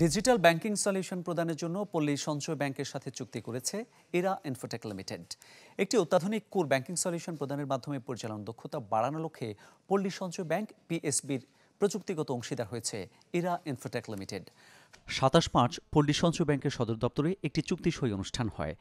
Digital banking solution প্রদানের জন্য পল্লী সঞ্চয় ব্যাংকের সাথে চুক্তি করেছে এরা ইনফোটেক লিমিটেড। একটি অত্যাধুনিক কোর ব্যাংকিং সলিউশন প্রদানের মাধ্যমে পরিচালনা দক্ষতা বাড়ানোর লক্ষ্যে পল্লী সঞ্চয় ব্যাংক পিএসবির প্রযুক্তিগত অংশীদার হয়েছে এরা ইনফোটেক লিমিটেড। ২৭ মার্চ পল্লী সঞ্চয় ব্যাংকের সদর দপ্তরে একটি চুক্তি সই অনুষ্ঠান হয়।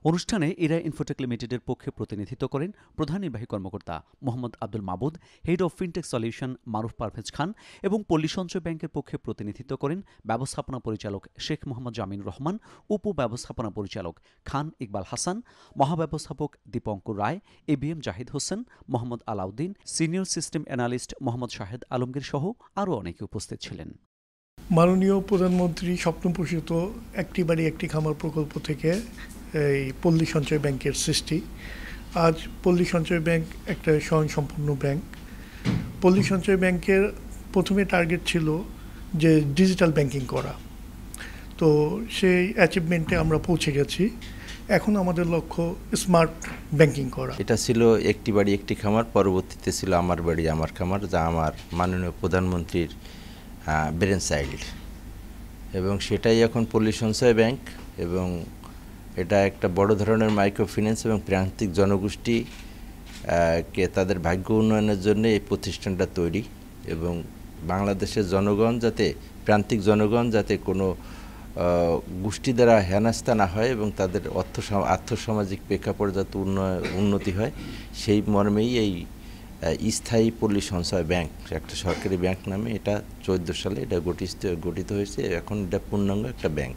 অনুষ্ঠানে এরা ইনফোটেক লিমিটেডের পক্ষে প্রতিনিধিত্ব করেন প্রধান নির্বাহী কর্মকর্তা মোহাম্মদ আব্দুল মাবুদ, হেড অব ফিনটেক সলিউশন মারুফ পারভেজ খান এবং পল্লী সঞ্চয় ব্যাংকের পক্ষে প্রতিনিধিত্ব করেন ব্যবস্থাপনা পরিচালক শেখ মোহাম্মদ জামিনুর রহমান, উপব্যবস্থাপনা পরিচালক খান ইকবাল হাসান, মহাব্যবস্থাপক Dipankar Roy, ABM Zahid Hossain, Mohammad Alauddin, senior system analyst Mohammad Shahed Alamgir সহ আরও অনেকে উপস্থিত ছিলেন। মাননীয় প্রধানমন্ত্রী স্বপ্নপোষিত একটি বাড়ি একটি খামার প্রকল্প থেকে এই পল্লী সঞ্চয় ব্যাংকের সৃষ্টি। আজ পল্লী সঞ্চয় ব্যাংক একটা স্বয়ংসম্পূর্ণ ব্যাংক। পল্লী সঞ্চয় ব্যাংকের প্রথমে টার্গেট ছিল যে ডিজিটাল ব্যাংকিং করা, তো সেই অ্যাচিভমেন্টে আমরা পৌঁছে গেছি। এখন আমাদের লক্ষ্য স্মার্ট ব্যাংকিং করা। এটা ছিল একটি বাড়ি একটি খামার, পরবর্তীতে ছিল আমার বাড়ি আমার খামার, যা আমার মাননীয় প্রধানমন্ত্রীর ব্রেন চাইল্ড, এবং সেটাই এখন পল্লী সঞ্চয় ব্যাংক। এবং এটা একটা বড় ধরনের মাইক্রো ফিন্যান্স এবং প্রান্তিক জনগোষ্ঠী কে তাদের ভাগ্য উন্নয়নের জন্য এই প্রতিষ্ঠানটা তৈরি, এবং বাংলাদেশের জনগণ যাতে প্রান্তিক জনগণ যাতে কোনো গোষ্ঠী দ্বারা হেনস্থা না হয় এবং তাদের আর্থসামাজিক প্রেক্ষাপট যাতে উন্নতি হয়, সেই মর্মেই এই স্থায়ী পল্লী সঞ্চয় ব্যাংক, একটা সরকারি ব্যাংক নামে এটা 14 সালে এটা গঠিত হয়েছে। এখন এটা পূর্ণাঙ্গ একটা ব্যাংক।